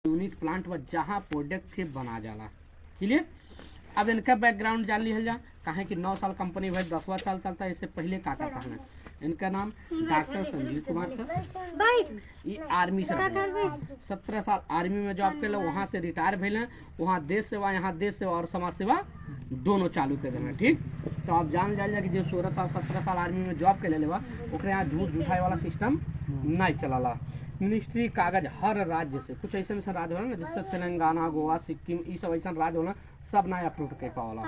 Unit plant व जहाँ product के बना जाला। क्लियर। अब इनका बैकग्राउंड जान लिया जा, कहे कि 9 साल कंपनी भाई 10वां साल चलता है। इससे पहले का कहना है, इनका नाम डॉक्टर संजीव कुमार सर। ये आर्मी से 17 साल आर्मी में जॉब कर, वहाँ से रिटायर भेले। वहाँ देश सेवा, यहाँ देश सेवा और समाज सेवा दोनों चालू कर देना। ठीक, तो आप जान जाइए कि जो 16 साल 17 साल आर्मी में जॉब कर ले ओकरे यहाँ झूठ झूठाई वाला सिस्टम नहीं चला। मिनिस्ट्री कागज हर राज्य से, कुछ ऐसे राज्य होला ना जैसे तेलंगाना, गोवा, सिक्किम, ये सब ऐसा राज्य होला सब ना अप्रूव कर पावला।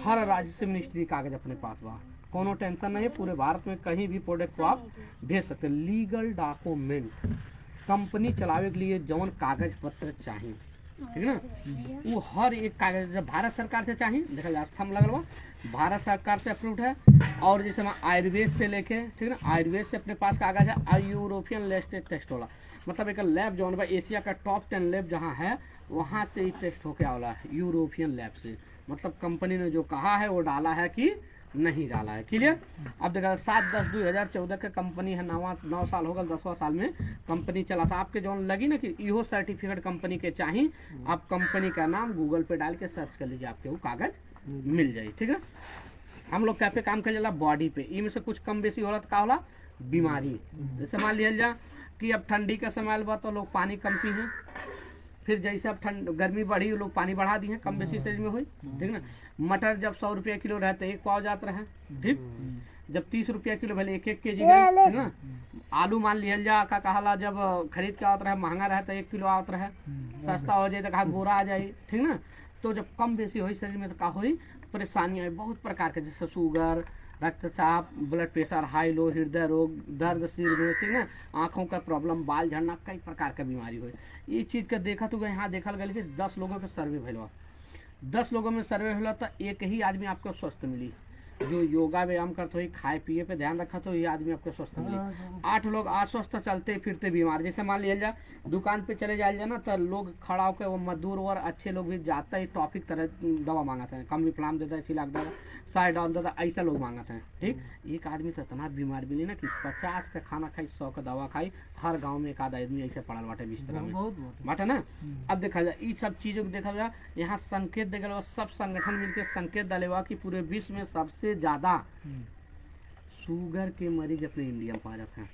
हर राज्य से मिनिस्ट्री कागज अपने पास बा, कोनो टेंशन नहीं है। पूरे भारत में कहीं भी प्रोडक्ट को आप भेज सकते। लीगल डॉक्यूमेंट, कंपनी चलावे के लिए जौन कागज पत्र चाहिए, ठीक है ना, वो हर एक कागज जब भारत सरकार से चाहिए, देखा जाए स्तंभ लगल बा, भारत सरकार से अप्रूव्ड है। और जैसे आयुर्वेद से लेके, ठीक है ना, आयुर्वेद से अपने पास कागज है। और यूरोपियन लेस्टेड टेस्ट होला, मतलब एक लैब जौन बा एशिया का टॉप 10 लैब जहाँ है वहाँ से ही टेस्ट होके आवला है, यूरोपियन लैब से। मतलब कंपनी ने जो कहा है वो डाला है कि नहीं डाला है। क्लियर। अब देखा 7/10/2014 का कंपनी है, 9 साल हो गए, 10वां साल में कंपनी चला था। आपके जो लगी ना कि इहो सर्टिफिकेट कंपनी के चाहिए, आप कंपनी का नाम गूगल पे डाल के सर्च कर लीजिए, आपके वो कागज मिल जाए। ठीक है। हम लोग क्या पे काम कर जाला, बॉडी पे। इनमें से कुछ कम बेसी होला तो का होला, बीमारी। जैसे मान लिया जा कि अब ठंडी का समय बा तो लोग पानी कम पी हैं, फिर जैसे अब गर्मी बढ़ी लोग पानी बढ़ा दी है, कम बेसी शरीर में हुई। ठीक ना। मटर जब 100 रुपया किलो रहते 1 पाव जाता रहे, ठीक। जब 30 रुपया किलो भले 1-1 केजी गए, ठीक ना। आलू मान लिया जा का कहला जब खरीद के आवत रहे, महंगा रहता 1 किलो आवत रहे, सस्ता हो जाए तो कहा बोरा आ जाए, ठीक ना। तो जब कम बेसी हुई शरीर में तो का हुई, परेशानियां बहुत प्रकार के, जैसे शुगर, रक्तचाप, ब्लड प्रेशर, हाई लो, हृदय रोग, दर्द सिर में, ठीक ना, आंखों का प्रॉब्लम, बाल झड़ना, कई प्रकार का बीमारी हुई। ये चीज का देखा तो यहाँ देखल गया कि 10 लोगों के सर्वे भैलवा, 10 लोगों में सर्वे होला तो एक ही आदमी आपको स्वस्थ मिली। जो योगा व्यायाम करते हुए खाए पिए पे ध्यान रखा तो ये आदमी आपको स्वस्थ मिली। 8 लोग अस्वस्थ चलते फिरते बीमार। जैसे मान लिया जा दुकान पे चले जाए ना तो लोग खड़ा होकर, वो मजदूर और अच्छे लोग भी जाता है टॉपिक तरह दवा मांगते हैं, कम विप्लाम देता है, सिलाक देता है, साइड डाउन देता है, ऐसा लोग मांगते हैं। ठीक। एक आदमी तो इतना बीमार मिली ना कि 50 का खाना खाई, 100 का दवा खाई। हर गाँव में एक आध आदमी ऐसे पड़ल बाटे बिस्तर में बाटे ना। अब देखा जाए इन सब चीजों को देखा जाए, यहाँ संकेत देखा सब संगठन मिलकर संकेत डालेवा की पूरे विश्व में सबसे ज्यादा शुगर के मरीज अपने इंडिया में पाए जाते हैं,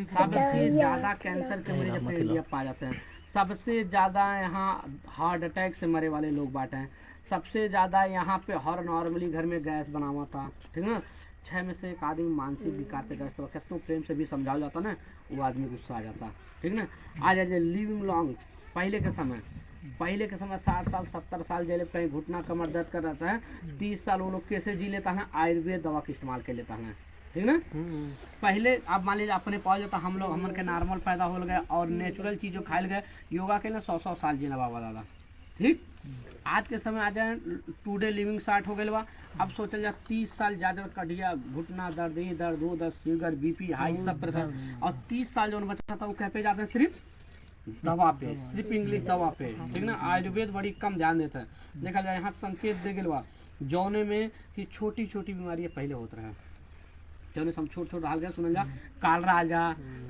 सबसे ज्यादा कैंसर के मरीज अपने इंडिया पाए जाते हैं, सबसे ज्यादा यहाँ हार्ट अटैक से मरे वाले लोग बांटे हैं, सबसे ज्यादा यहाँ पे हर नॉर्मली घर में गैस बनावा था, ठीक है ना। 6 में से 1 आदमी मानसिक विकार से ग्रस्त होता है। कितना प्रेम से भी समझाया जाता ना, वो आदमी गुस्सा आ जाता, ठीक ना। आ जाए लिविंग लॉन्ग, पहले के समय 60 साल 70 साल जेल कहीं घुटना कमर दर्द कर रहता है, 30 साल वो लोग कैसे जी लेता है, आयुर्वेद दवा का इस्तेमाल कर लेता है, ठीक ना। पहले आप मान लीजिए अपने पास जाता, हम लोग हमन के नॉर्मल पैदा हो गए और नेचुरल चीजों खाए गए, योगा के लिए 100 साल जीना बाबा दादा। ठीक। आज के समय आ जाए टूडे लिविंग स्टार्ट हो गए बा। अब सोचल जा 30 साल ज्यादा कटिया, घुटना दर्द, ये दर्द वो दर्द, शुगर बीपी हाई सब प्रेशर, और 30 साल जो बचा था वो कह पे जाते हैं सिर्फ दवा पे, सिर्फ इंग्लिश दवा पे, ठीक ना। आयुर्वेद बड़ी कम ध्यान देता है। देखा जाए यहाँ संकेत दे गए जौने में कि छोटी छोटी बीमारियां पहले होते रहे, जौने हम छोट हाल गए सुनल जा, कालरा आ जा,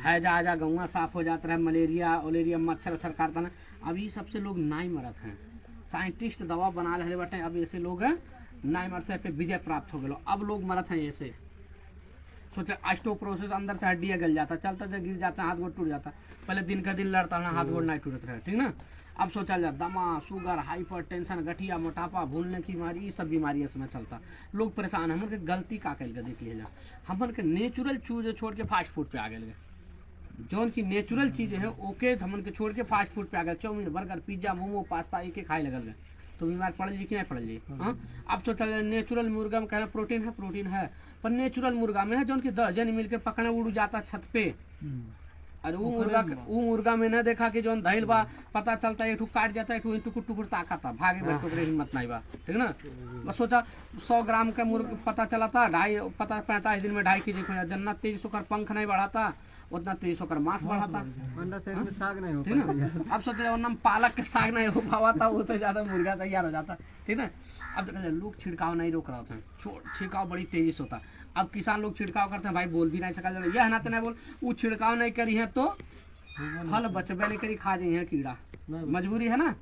हैजा आ जा, गौवा साफ हो जाता रहे, मलेरिया ओलेरिया मच्छर वच्छर काटता ना। अब ये सबसे लोग नहीं मरत हैं, साइंटिस्ट दवा बना रहे बटे, अब ऐसे लोग नहीं मरते पे विजय प्राप्त हो गए। अब लोग मरत हैं ऐसे, सोचे ऑस्टियोपोरोसिस अंदर से हड्डियां गल जाता, चलता जब गिर जाता, हाथ गोड़ टूट जाता। पहले दिन का दिन लड़ता ना, हाथ गोड़ नहीं टूटत रहे, ठीक ना। अब सोचा जा दमा, शुगर, हाइपर टेंशन, गठिया, मोटापा, भूलने की बीमारी, ये सब बीमारी इसमें चलता। लोग परेशान। हमन के गलती का कल देख लिया, हमन के नेचुरल चीज छोड़ के फास्ट फूड पे आ गए। जौन की नेचुरल चीज है ओके हमन के छोड़ के फास्ट फूड पे आ गए, chowmein, burger, pizza, momo, pasta एक खाए लगल गए, तो बीमार पड़ ली कि नहीं पड़ ली। अब सोचा नेचुरल मुर्गा में कहना प्रोटीन है, पर नेचुरल मुर्गा में है जो उनकी दर्जन मिल के पकड़े उड़ जाता छत पे। अरे वो मुर्गा में न देखा कि जो धैल बा पता चलता एक काट जाता है, टुकुर टुकुर ताकता भागे बैठे हिम्मत नहीं बा, ठीक ना। बस सोचा 100 ग्राम का मुर्गा पता चला था 45 दिन में 2.5 केजी हो जाता। जितना तेज होकर पंख नहीं बढ़ाता उतना तेज होकर मांस बढ़ाता, ठीक ना। अब सोच रहे पालक के साग नहीं हो पावा था, उससे ज्यादा मुर्गा तैयार हो जाता, ठीक ना। अब लोग छिड़काव नहीं रोक रहे थे, छिड़काव बड़ी तेजी से होता। अब किसान लोग छिड़काव करते हैं, भाई बोल भी नहीं सका, यह ना तो नहीं बोल, वो छिड़काव नहीं करी है तो फल बचबे नहीं करी, खा जाइए कीड़ा, मजबूरी है ना।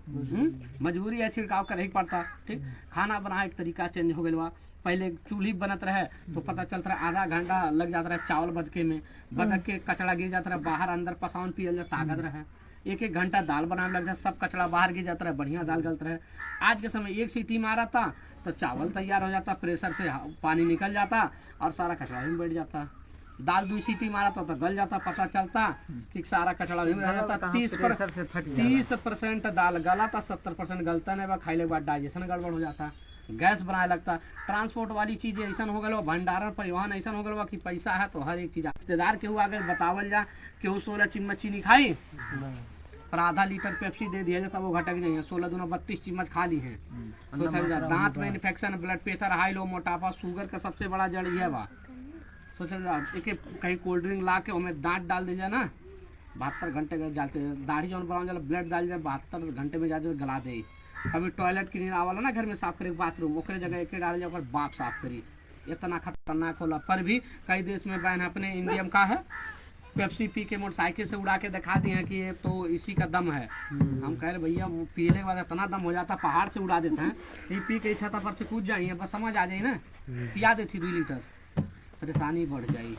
मजबूरी है, छिड़काव कर ही पड़ता। ठीक, खाना बना एक तरीका चेंज हो गया। पहले चूल्ही बनत रहे तो पता चलता रहा आधा घंटा लग जाता रहा चावल बदके में, बदक के कचड़ा गिर जाता रहा बाहर, अंदर पसावन पियल ताकत रहे। एक एक घंटा दाल बनाने लग जाए, सब कचड़ा बाहर गिर जाता रहे, बढ़िया दाल गलत रहे। आज के समय एक सीटी मारा था तो चावल तैयार हो जाता, प्रेशर से पानी निकल जाता और सारा कचड़ा भी बैठ जाता। दाल 2 सीटी मारा तो गल जाता, पता चलता कि सारा कचड़ा भी रह जाता। 30% दाल गला था, 70% गलता नहीं, खाइले के बाद डाइजेशन गड़बड़ हो जाता, गैस बनाए लगता। ट्रांसपोर्ट वाली चीजें ऐसा हो गया, भंडारण परिवहन ऐसा हो गया कि पैसा है तो हर एक चीज। रिश्तेदार केहू आगे बतावल जा केहू 16 चम्मच चीनी खाई पर आधा लीटर पेप्सी दे दिया जाता, वो घटक जाइए। 16 दूना 32 चम्मच खा ली है। सोचल जा दांत में infection, blood pressure high low, मोटापा, शुगर का सबसे बड़ा जड़ ये बा। सोचल जा एक कहीं कोल्ड ड्रिंक ला के उनमें दांत डाल दे ना, 72 घंटे जाते दाढ़ी जो बनाओ जाला ब्लड डाल जाए 72 घंटे में जाते गला दे। अभी टॉयलेट क्लीनर आवला ना घर में साफ करे बाथरूम, ओकरे जगह एक डाल जाए बाप साफ करी। इतना खतरनाक होला। पर भी कई देश में बैन, अपने इंडिया में का है पेप्सी पी के मोटरसाइकिल से उड़ा के दिखा दिए हैं कि ये तो इसी का दम है। हम कह रहे भैया पीने के बाद इतना दम हो जाता, पहाड़ से उड़ा देते हैं। ये पी के छत पर से कूद जाइए, बस समझ आ जाए ना, पिया देती 2 लीटर, परेशानी बढ़ जाए।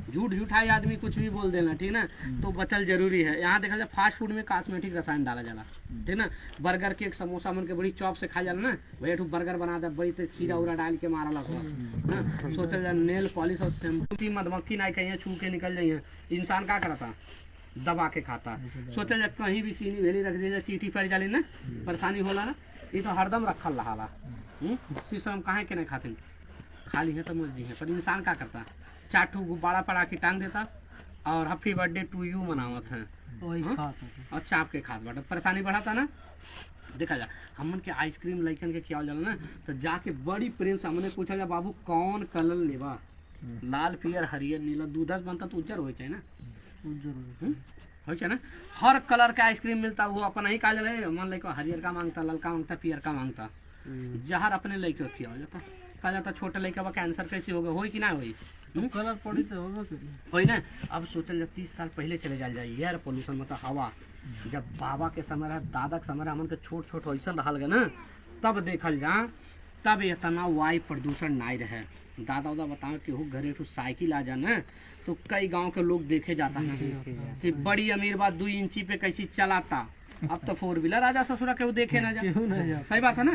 झूठ झूठाई आदमी कुछ भी बोल देना, ठीक ना, तो बचल जरूरी है। यहाँ देखा जाए फास्ट फूड में कॉस्मेटिक रसायन डाला जाला, ठीक ना। बर्गर केक समोसा मन के बड़ी चॉप से खा जाला ना, भैया ठू बर्गर बना दे बड़ी तो खीरा उरा डाल के मारा लगा। सोचल जाए नेल पॉलिश और शैम्पू, मधुमक्खी ना कहीं छू के निकल जाइए, इंसान क्या करता दबा के खाता। सोचल जाए कहीं भी चीनी भेली रख दी, चीटी पड़ जाली ना, परेशानी होला ना। ये तो हरदम रखल रहा शीशम कहाँ के नहीं खाते, खाली है तो मर्जी है। पर इंसान क्या करता, 4 ठू गुब्बारा पड़ा के टांग देता और हैप्पी बर्थडे टू यू मनावत है और चाप के खात बाटा, परेशानी बढ़ाता ना। देखा जा हमन के आइसक्रीम लइकन के खियावल जाला ना, तो जाके बड़ी प्रेम से हमने पूछा जा बाबू कौन कलर लेवा, लाल पियर हरियर नीला, दूधस बनता तो उज्जर हो चाहिए ना, हो चाहिए ना। हर कलर का आइसक्रीम मिलता, वो अपना ही काजल है। मन लइका हरियर का मांगता, ललका मांगता, पियर का मांगता, जहर अपने लइके खियावल जाता। कहा जाता छोटे लड़का का कैंसर कैसे होगा, होई कि ना होई, कलर पड़ी तो होई ना। अब सोचल जब 30 साल पहले चले जाए एयर पोल्यूशन मतलब हवा, जब बाबा के समय रहा, दादा के समय हमन के छोट छोट वैसा रहल गए ना, तब देखल जा तब इतना वायु प्रदूषण नहीं रहे। दादा उदा बताओ कि घरे तो साइकिल आ जाना तो कई गांव के लोग देखे जाता है कि बड़ी अमीर बात 2 इंची पे कैसी चलाता। अब तो 4 व्हीलर आ जा ससुरा के देखे ना जा, सही बात है ना।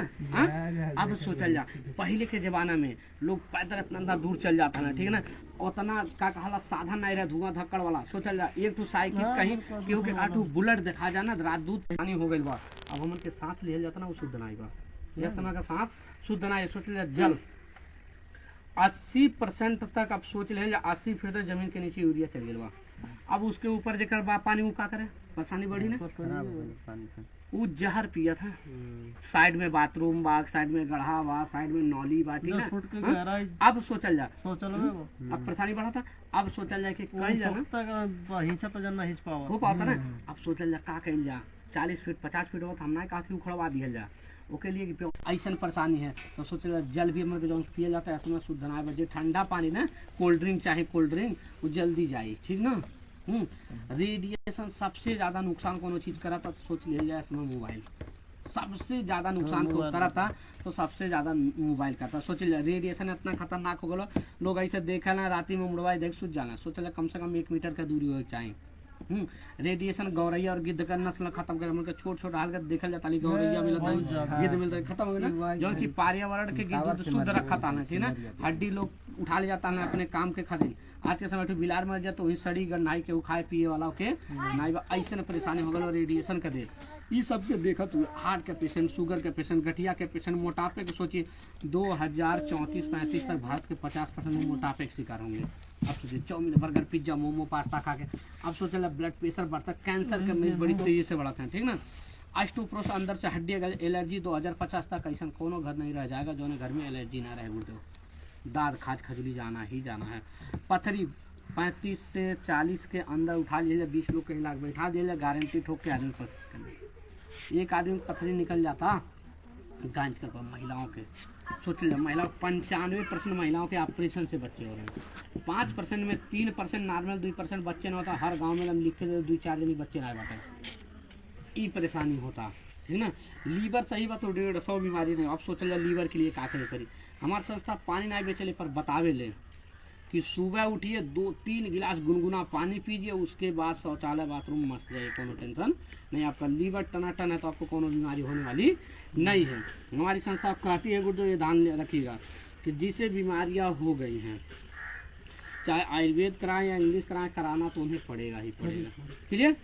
अब सोचल जा पहले के जमाना में लोग पैदल इतना दूर चल जाता ना, ठीक है ना, उतना का कहला साधन नहीं रहा, धुआं धक्कड़ वाला। सोचल जा एक तो साइकिल कहीं केहू के 8 बुलेट देखा जाना, रात दूध पानी हो गई बा। अब हमन के सांस लिहल जाता ना, वो शुद्ध नहीं बा, यह समय का सांस शुद्ध नहीं। सोचल जा जल 80% तक, अब सोच ले 80 फीट तक जमीन के नीचे यूरिया चल गया बा। अब उसके ऊपर जेकर बा पानी वो का करे, परेशानी बढ़ी ना, वो जहर पिया था। साइड में बाथरूम बा, साइड में गढ़ा बा, साइड में नौली बा, ठीक ना। अब सोचल जा अब परेशानी बढ़ा था। अब सोचल जाए कि कहीं जाना हो पाता ना। अब सोचल जा का कहीं जा 40 फीट 50 फीट हो, हमने काफी उखड़वा दिया जा ओके लिए ऐसा परेशानी है। तो सोचे जल भी हमारे जो पिया जाता है ऐसा शुद्ध ना बजे, ठंडा पानी ना, कोल्ड ड्रिंक चाहे कोल्ड ड्रिंक वो जल्दी जाए, ठीक ना। रेडिएशन सबसे ज्यादा नुकसान कोनो चीज करा था, तो सोच लिया जाए इसमें मोबाइल सबसे ज्यादा नुकसान को करा था, तो सबसे ज्यादा मोबाइल का था। सोच लिया रेडिएशन इतना खतरनाक हो गया, लोग ऐसे देखा ना राती में मोबाइल देख सूझ जाना। सोचा कम से कम 1 मीटर का दूरी हो चाहिए। रेडिएशन गौरैया और गिद्ध का नस्ल खत्म कर, मतलब छोट छोट हाल देखल जाता है, गौरैया मिलता है, गिद्ध मिलता है, खत्म हो गया ना। जो कि पर्यावरण के गिद्ध शुद्ध रखा था ना, ठीक ना। हड्डी लोग उठा ले जाता है अपने काम के खातिर। आज के समय बिलार मर जाए तो वही सड़ी गन्नाई के खाए पिए वाला के नाई ऐसे परेशानी हो गई रेडिएशन का दे। ये सब के देखा तो हार्ट के पेशेंट, शुगर के पेशेंट, गठिया के पेशेंट, मोटापे के सोचिए 2034-35 तक भारत के 50% मोटापे के शिकार होंगे। अब सोचिए chowmein, burger, pizza, momo, pasta खा के अब सोचे ब्लड प्रेशर बढ़ता, कैंसर के मरीज बड़ी तेजी से बढ़ाते हैं, ठीक ना। ऑस्टियोपोरोसिस अंदर से हड्डी एलर्जी 2050 तक ऐसा कोनो घर नहीं रह जाएगा जो घर में एलर्जी ना रहे। बोलते दाद खाज खजली जाना ही जाना है। पथरी 35 से 40 के अंदर उठा लिया, 20 लोग के इलाज बैठा दिया, गारंटी ठोक के आदमी पर एक आदमी पथरी निकल जाता गांज कर महिलाओं के, सोच लीजिए महिला 95% महिलाओं के ऑपरेशन से बच्चे हो रहे हैं। 5% में 3% नॉर्मल, 2% बच्चे ना होता। हर गांव में हम लिखे 2-4 दिन बच्चे ना बाटे, ये परेशानी होता है ना। लीवर सही बात तो 150 बीमारी नहीं। अब सोच लीजिए लीवर के लिए का करी। हमारी संस्था पानी ना बेचले पर बतावे ले कि सुबह उठिए 2-3 गिलास गुनगुना पानी पीजिए, उसके बाद शौचालय बाथरूम मस्त जाइए, कोनो टेंशन नहीं। आपका लीवर टनाटन है तो आपको कोनो बीमारी होने वाली नहीं है। हमारी संस्था कहती है गुरुदेव ये ध्यान रखिएगा कि जिसे बीमारियां हो गई हैं, चाहे आयुर्वेद कराएं या इंग्लिश कराएं, कराना तो उन्हें पड़ेगा ही पड़ेगा। क्लियर।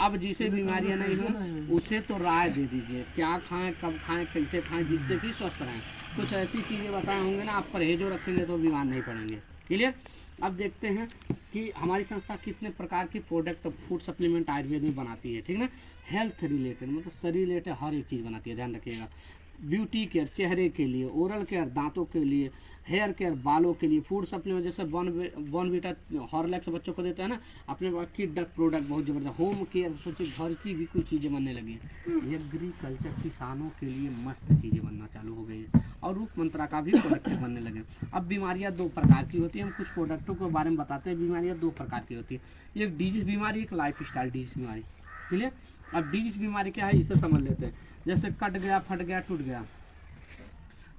अब जिसे बीमारियां नहीं हो उसे तो राय दे दीजिए क्या खाएं, कब खाएं, कैसे खाएं, जिससे कि स्वस्थ रहें। कुछ ऐसी चीज़ें बताए होंगे ना, आप परहेजों रखेंगे तो बीमार नहीं पड़ेंगे। क्लियर। अब देखते हैं कि हमारी संस्था कितने प्रकार की प्रोडक्ट फूड सप्लीमेंट आयुर्वेद में बनाती है। ठीक ना। हेल्थ रिलेटेड मतलब शरीर रिलेटेड हर एक चीज़ बनाती है, ध्यान रखिएगा। ब्यूटी केयर चेहरे के लिए, ओरल केयर दांतों के लिए, हेयर केयर बालों के लिए, फूड सप्लीमेंट जैसे बॉर्नवीटा हॉर्लिक्स बच्चों को देते हैं ना, अपने पास किड प्रोडक्ट बहुत ज़बरदस्त। होम केयर सोचिए घर की भी कुछ चीज़ें बनने लगी हैं। एग्रीकल्चर किसानों के लिए मस्त चीज़ें बनना चालू हो गई है और रूप मंत्रा का भी प्रोडक्ट बनने लगे। अब बीमारियाँ 2 प्रकार की होती हैं। हम कुछ प्रोडक्टों के बारे में बताते हैं। बीमारियाँ 2 प्रकार की होती है, एक डिजीज बीमारी, एक लाइफ स्टाइल डिजीज बीमारी। क्लियर। अब डिजीज बीमारी क्या है इसे समझ लेते हैं। जैसे कट गया, फट गया, टूट गया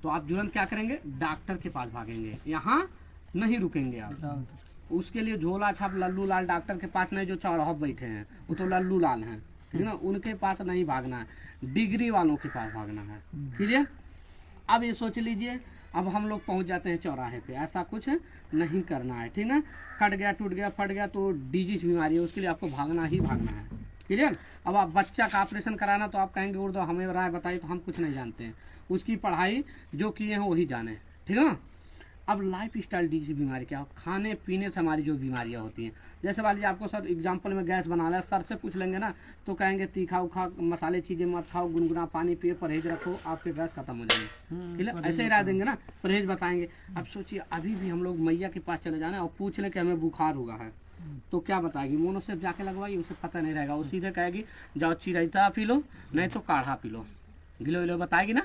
तो आप तुरंत क्या करेंगे, डॉक्टर के पास भागेंगे, यहाँ नहीं रुकेंगे आप। उसके लिए झोला छाप लल्लू लाल डॉक्टर के पास नहीं, जो चौराहा बैठे हैं वो तो लल्लू लाल हैं, ठीक है ना, उनके पास नहीं भागना है, डिग्री वालों के पास भागना है। क्लियर। अब ये सोच लीजिए अब हम लोग पहुंच जाते हैं चौराहे पे, ऐसा कुछ नहीं करना है। ठीक ना। कट गया, टूट गया, फट गया तो डिजीज बीमारी है, उसके लिए आपको भागना ही भागना है। क्लियर। अब आप बच्चा का ऑपरेशन कराना तो आप कहेंगे उर्दू हमें राय बताइए, तो हम कुछ नहीं जानते हैं, उसकी पढ़ाई जो किए हैं वही जाने। ठीक है ना। अब लाइफ स्टाइल डिजीज बीमारी क्या हो, खाने पीने से हमारी जो बीमारियां होती हैं, जैसे मान लीजिए आपको सर एग्जाम्पल में गैस बनाना है, सर से पूछ लेंगे ना तो कहेंगे तीखा उखा मसाले चीजें मत खाओ, गुनगुना पानी पिए, परहेज रखो, आपके गैस खत्म हो जाएगी। ठीक है। ऐसे ही राय देंगे ना, परहेज बताएंगे। अब सोचिए अभी भी हम लोग मैया के पास चले जाना और पूछ लें कि हमें बुखार हुआ है तो क्या बताएगी, मोनोसेफ जाके लगवाइए, उसे पता नहीं रहेगा, वो सीधे कहेगी जाओ चिराइता पी लो, नहीं तो काढ़ा पी लो, गिलो गिलो बताएगी ना,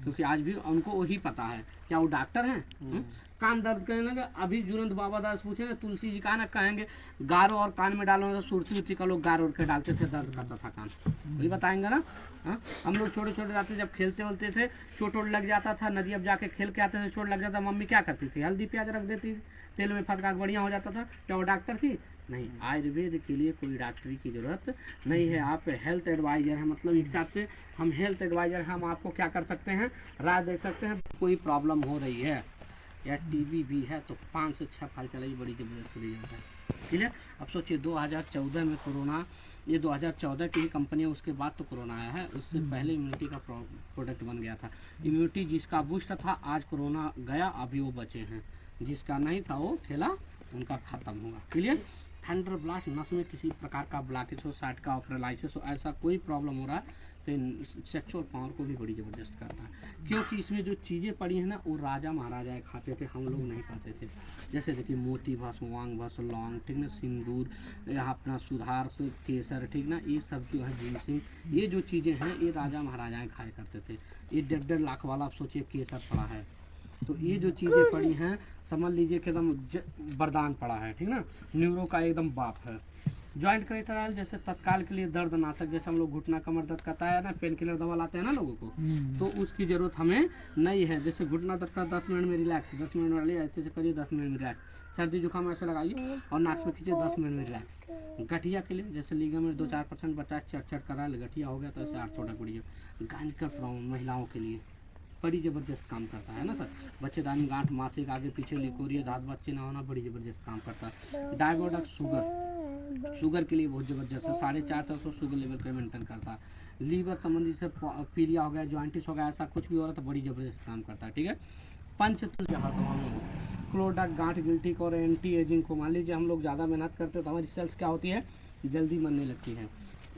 क्योंकि आज भी उनको वही पता है। क्या वो डॉक्टर हैं? कान दर्द करने लगे, अभी जुरंत बाबा दास पूछे ना तुलसी जी का ना, कहेंगे गारो और कान में डालो, तो सुरती उरती का लोग गार और के डालते थे, दर्द करता था कान, वही बताएंगे ना। हम लोग छोटे छोटे जाते जब खेलते वलते थे, चोट वोट लग जाता था, नदी अब जाके खेल के आते थे, चोट लग जाता, मम्मी क्या करती थी, हल्दी प्याज रख देती थी, तेल में फटका बढ़िया हो जाता था। क्या वो डॉक्टर थी? नहीं। आयुर्वेद के लिए कोई डॉक्टरी की जरूरत नहीं है। आप हेल्थ एडवाइजर हैं, मतलब एक हिसाब से हम हेल्थ एडवाइजर हैं, हम आपको क्या कर सकते हैं, राय दे सकते हैं। कोई प्रॉब्लम हो रही है या टीबी भी है तो 5 से 6 फाइल चलाइए, बड़ी जबरदस्त रिजल्ट है। ठीक है। अब सोचिए 2014 में कोरोना, ये 2014 की ही कंपनी है, उसके बाद तो कोरोना आया है, उससे पहले इम्यूनिटी का प्रोडक्ट बन गया था। इम्यूनिटी जिसका बूस्ट था, आज कोरोना गया, अभी वो बचे हैं, जिसका नहीं था वो ठेला उनका खत्म होगा। क्लियर। थंडर ब्लास्ट, नस में किसी प्रकार का ब्लॉकेज हो, साइट का पैरालिसिस हो, ऐसा कोई प्रॉब्लम हो रहा है तो सेक्सुअल पावर को भी बड़ी ज़बरदस्त करता है, क्योंकि इसमें जो चीज़ें पड़ी हैं ना वो राजा महाराजा खाते थे, हम लोग नहीं खाते थे। जैसे देखिए मोती भस्म, वांग भस्म, लौंग, ठीक ना, सिंदूर, यहाँ अपना सुधार केसर, ठीक ना, ये सब जो है जिनसिंग, ये जो चीज़ें हैं ये राजा महाराजाएँ खाया करते थे। ये 1.5 लाख वाला आप सोचिए केसर पड़ा है, तो ये जो चीज़ें पड़ी हैं समझ लीजिए कि एकदम वरदान पड़ा है। ठीक ना। न्यूरो का एकदम बाप है। जॉइंट क्रेटराइल जैसे तत्काल के लिए दर्द नाशक, जैसे हम लोग घुटना कमर दर्द करता है ना, पेन किलर दवा लाते हैं ना लोगों को, तो उसकी जरूरत हमें नहीं है। जैसे घुटना दर्द का 10 मिनट में रिलैक्स, 10 मिनट वाली ऐसे से करिए, 10 मिनट में रिलैक्स। सर्दी जुकाम ऐसे लगाइए और नाक में खींचिए, 10 मिनट में रिलैक्स। गठिया के लिए जैसे लिगामेंट 2-4% बच्चा चट कर रहा है, गठिया हो गया तो ऐसे आर्थोडा पड़िए। गायनिक प्रॉब्लम महिलाओं के लिए बड़ी ज़बरदस्त काम करता है ना सर। बच्चेदानी गांठ, मासिक आगे पीछे लिकोरिया, दांत बच्चे ना होना, बड़ी ज़बरदस्त काम करता है। डायबिटीज शुगर के लिए बहुत ज़बरदस्त है, 450 शुगर लेवल पे मेंटेन करता है। लीवर संबंधी से पीलिया हो गया, जॉइंटिस हो गया, ऐसा कुछ भी हो रहा तो बड़ी ज़बरदस्त काम करता है। ठीक है। पंचतुल्य क्लोडा गांठ गिल्टी और एंटी एजिंग को, मान लीजिए हम लोग ज़्यादा मेहनत करते हैं तो हमारी सेल्स क्या होती है, जल्दी मरने लगती है,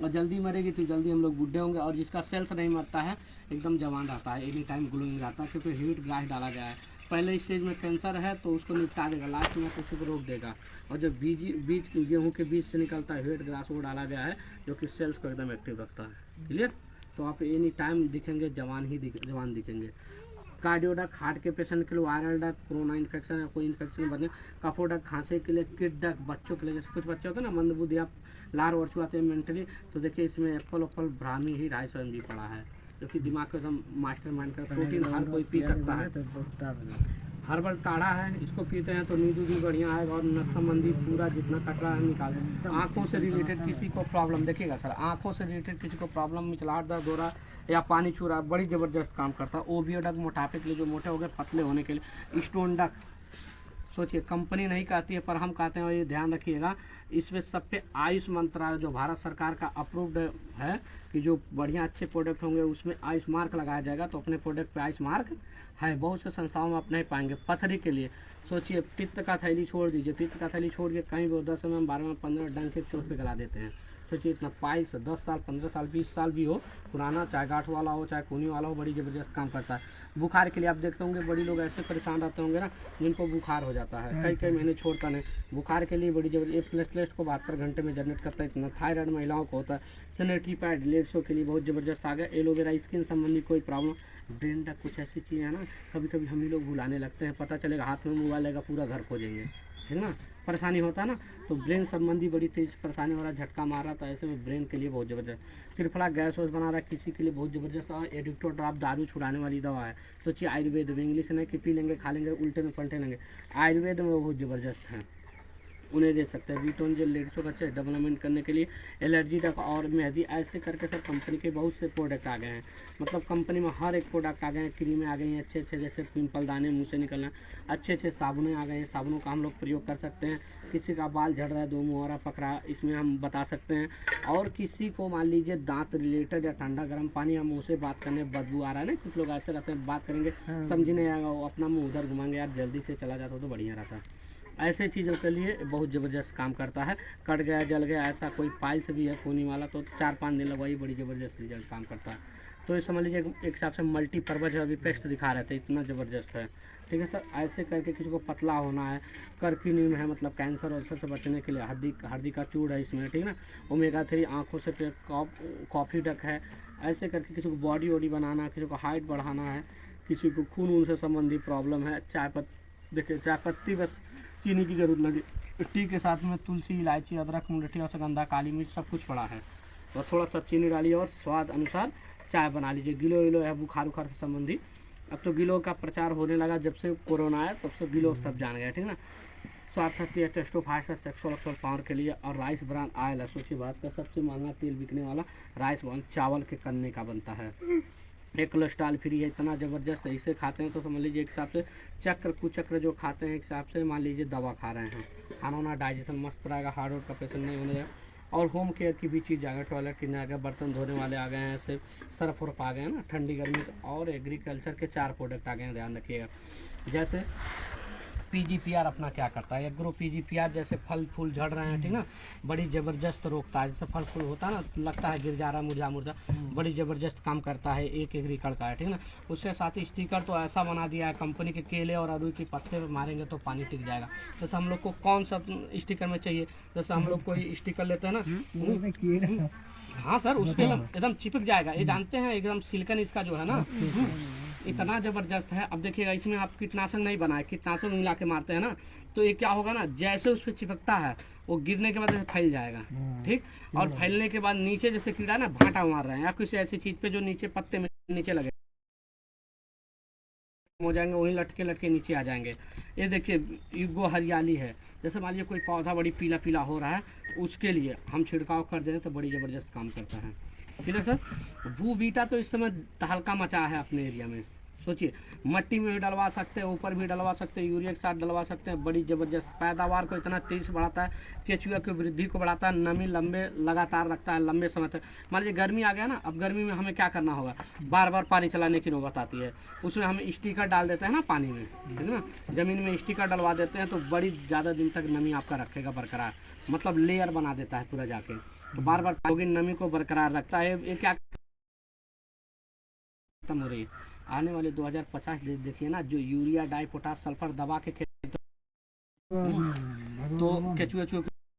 और जल्दी मरेगी तो जल्दी हम लोग बूढ़े होंगे। और जिसका सेल्स नहीं मरता है एकदम जवान रहता है, एनी टाइम ग्लोइंग रहता है, क्योंकि हीट ग्लास डाला गया है। पहले स्टेज में कैंसर है तो उसको निपटा देगा, लास्ट में कुछ को रोक देगा। और जब बीज गेहूँ के बीज से निकलता है हीट ग्लास, वो डाला गया है जो कि सेल्स को एकदम एक्टिव रखता है। क्लियर। तो आप एनी टाइम दिखेंगे जवान दिखेंगे। कार्डियोडक हार्ट के पेशेंट के लिए, वायरल डक कोरोना इन्फेक्शन या कोई इन्फेक्शन बने, कफोडक खांसी के लिए, किड डक बच्चों के लिए, जैसे कुछ बच्चे होते हैं ना मंदबुद्धि आप लार वर्चू आते हैं मेंटली, तो देखिए इसमें एप्पल ओप्पल ब्राह्मी ही 250 mg पड़ा है, जो कि दिमाग को एकदम मास्टर माइंड का प्रोटीन हर कोई पी सकता है। हर्बल काढ़ा है, इसको पीते हैं तो नींद भी बढ़िया आएगा और नस संबंधी पूरा जितना कचरा है निकाल। आँखों से रिलेटेड किसी को प्रॉब्लम, देखिएगा सर, आँखों से रिलेटेड किसी को प्रॉब्लम, मिचलाहट दर्द हो रहा या पानी छू रहा, बड़ी ज़बरदस्त काम करता है। ओबियोडक मोटापे के लिए, जो मोटे हो गए पतले होने के लिए। स्टोन डक, सोचिए कंपनी नहीं कहती है पर हम कहते हैं, और ये ध्यान रखिएगा, इसमें सब पे आयुष मंत्रालय जो भारत सरकार का अप्रूव्ड है कि जो बढ़िया अच्छे प्रोडक्ट होंगे उसमें आयुष मार्क लगाया जाएगा, तो अपने प्रोडक्ट पे आयुष मार्क है। बहुत से संस्थाओं में आप नहीं पाएंगे। पथरी के लिए सोचिए, पित्त का थैली छोड़ दीजिए, पित्त का थैली छोड़ के कहीं भी 10 mm 12 mm 15 डंक के चोट पे गला देते हैं। सोचिए इतना पाइल्स 10 साल 15 साल 20 साल भी हो पुराना, चाहे गांठ वाला हो चाहे खूनी वाला हो, बड़ी ज़बरदस्त काम करता है। बुखार के लिए आप देखते होंगे बड़ी लोग ऐसे परेशान रहते होंगे ना जिनको बुखार हो जाता है, कई कई महीने छोड़ता नहीं। बुखार के लिए बड़ी जबरदस्त, प्लेटलेट्स को 72 घंटे में जनरेट करता है इतना। थायराइड महिलाओं को होता है। सैनिटरी पैड लेडीज़ों के लिए बहुत ज़बरदस्त आ गया। एलोवेरा स्किन संबंधी कोई प्रॉब्लम, ब्रेन डक, कुछ ऐसी चीज़ है ना कभी कभी हम ही लोग भुलाने लगते हैं, पता चलेगा हाथ में मोबाइल लेगा पूरा घर खोजेंगे, है ना, परेशानी होता है ना, तो ब्रेन संबंधी बड़ी तेज परेशानी हो रहा है, झटका मारा, तो ऐसे में ब्रेन के लिए बहुत ज़बरदस्त। फिर फला गैस वैस बना रहा है किसी के लिए बहुत ज़बरदस्त। और एडिक्टो ड्रॉप दारू छुड़ाने वाली दवा है, सोचिए आयुर्वेद में, इंग्लिश नहीं कि पी लेंगे खा लेंगे उल्टे में पलटे लेंगे, आयुर्वेद में वो बहुत ज़बरदस्त है, उन्हें दे सकते हैं। बीटोन जेल लेडीज़ों का अच्छे डेवलपमेंट करने के लिए, एलर्जी तक और मेहंदी, ऐसे करके सर कंपनी के बहुत से प्रोडक्ट आ गए हैं। मतलब कंपनी में हर एक प्रोडक्ट आ गए हैं, क्रीमें आ गई हैं अच्छे अच्छे, जैसे पिंपल दाने मुँह से निकलना, अच्छे अच्छे साबुनें आ गए हैं, साबुनों का हम लोग प्रयोग कर सकते हैं। किसी का बाल झड़ रहा है, दो मुहावरा पकड़ा, इसमें हम बता सकते हैं। और किसी को मान लीजिए दांत रिलेटेड या ठंडा गर्म पानी या मुँह से बात करने बदबू आ रहा है ना, कुछ लोग ऐसे रहते हैं बात करेंगे समझ नहीं आएगा, वो अपना मुँह उधर घुमाएंगे, यार जल्दी से चला जाता तो बढ़िया रहता है। ऐसे चीज़ों के लिए बहुत ज़बरदस्त काम करता है। कट गया जल गया ऐसा कोई पाइल्स भी है खूनी वाला, तो 4-5 दिन लगवाइए, बड़ी ज़बरदस्त रिजल्ट काम करता है। तो ये समझ लीजिए एक हिसाब से मल्टीपर्पज़ है, अभी पेस्ट दिखा रहे थे, इतना ज़बरदस्त है। ठीक है सर, ऐसे करके किसी को पतला होना है, कर्क्यूमिन है, मतलब कैंसर और से बचने के लिए, हड्डी का चूड़ है इसमें, ठीक है ना, ओमेगा 3, आँखों से कॉफ़ी डक है। ऐसे करके किसी को बॉडी वॉडी बनाना, किसी को हाइट बढ़ाना है, किसी को खून उनसे संबंधी प्रॉब्लम है। देखिए चाय पत्ती बस चीनी की जरूरत लगी, टी के साथ में तुलसी, इलायची, अदरक, मुलठी, अश्वगंधा, काली मिर्च सब कुछ पड़ा है, और थोड़ा सा चीनी डालिए और स्वाद अनुसार चाय बना लीजिए। गिलो विलो है बुखार उखार से संबंधी, अब तो गिलो का प्रचार होने लगा, जब से कोरोना आया तब से गिलो सब जान गए, ठीक है ना। स्वास्थ्य है, टेस्टोफास्ट है, सेक्सुअल पावर के लिए, और राइस ब्रान ऑयल है। सोचिए भारत का सबसे महंगा तेल बिकने वाला राइस ब्रान चावल के कन्ने का बनता है। एक कोलेस्ट्रॉल फ्री है, इतना ज़बरदस्त है, इसे खाते हैं तो समझ लीजिए एक हिसाब से चक्र कुचक्र जो खाते हैं एक हिसाब से मान लीजिए दवा खा रहे हैं। खाना वाना डाइजेशन मस्त रहेगा, हार्ड वर्क का पेशेंट नहीं होने जाएगा। और होम केयर की भी चीज़ आ गई, टॉयलेट क्लीनर आ गया, बर्तन धोने वाले आ गए हैं, ऐसे सर्फ वर्फ आ गए हैं ना, ठंडी गर्मी। और एग्रीकल्चर के 4 प्रोडक्ट आ गए हैं, ध्यान रखिएगा। जैसे PGPR अपना क्या करता है, एग्रो PGPR, जैसे फल फूल झड़ रहे हैं, ठीक ना, बड़ी ज़बरदस्त रोकता है। जैसे फल फूल होता है ना, तो लगता है गिर जा रहा है मुरझा मुरझा, बड़ी ज़बरदस्त काम करता है, एक एकड़ का है, ठीक ना। उसके साथ ही स्टिकर तो ऐसा बना दिया है कंपनी के, केले और अरुई के पत्ते पर मारेंगे तो पानी टिक जाएगा। जैसे हम लोग को कौन सा स्टिकर में चाहिए, जैसे हम लोग कोई स्टिकर लेते हैं ना, हाँ सर, उसके एकदम चिपक जाएगा, ये जानते हैं, एकदम सिलिकन इसका जो है ना, इतना ज़बरदस्त है। अब देखिएगा इसमें आप कीटनाशक नहीं बनाए, कीटनाशक मिला के मारते हैं ना, तो ये क्या होगा ना, जैसे उस पर चिपकता है वो गिरने के बाद फैल जाएगा, ठीक। और फैलने के बाद नीचे जैसे कीड़ा ना भाटा मार रहे हैं या किसी ऐसी चीज़ पे जो नीचे पत्ते में नीचे लगे हो जाएंगे, वहीं लटके लटके नीचे आ जाएंगे। ये देखिए युगो हरियाली है, जैसे मान लीजिए कोई पौधा बड़ी पीला पीला हो रहा है, उसके लिए हम छिड़काव कर दें तो बड़ी ज़बरदस्त काम करता है, ठीक है सर। भू बीटा तो इस समय तहलका मचा है अपने एरिया में। सोचिए मट्टी में भी डलवा सकते हैं, ऊपर भी डलवा सकते हैं, यूरिया के साथ डलवा सकते हैं, बड़ी ज़बरदस्त पैदावार को इतना तेज बढ़ाता है, केचुआ की वृद्धि को बढ़ाता है, नमी लंबे लगातार रखता है लंबे समय तक। मान लीजिए गर्मी आ गया ना, अब गर्मी में हमें क्या करना होगा, बार बार पानी चलाने की नौबत आती है, उसमें हम स्टिकर डाल देते हैं ना पानी में, ठीक है ना, ज़मीन में स्टिकर डलवा देते हैं तो बड़ी ज़्यादा दिन तक नमी आपका रखेगा बरकरार, मतलब लेयर बना देता है पूरा जाके, तो बार बार नमी को बरकरार रखता है। ये क्या खत्म हो रही है आने वाले 2050 देखिए ना, जो यूरिया डाई पोटास सल्फर दबा के तो केचुआ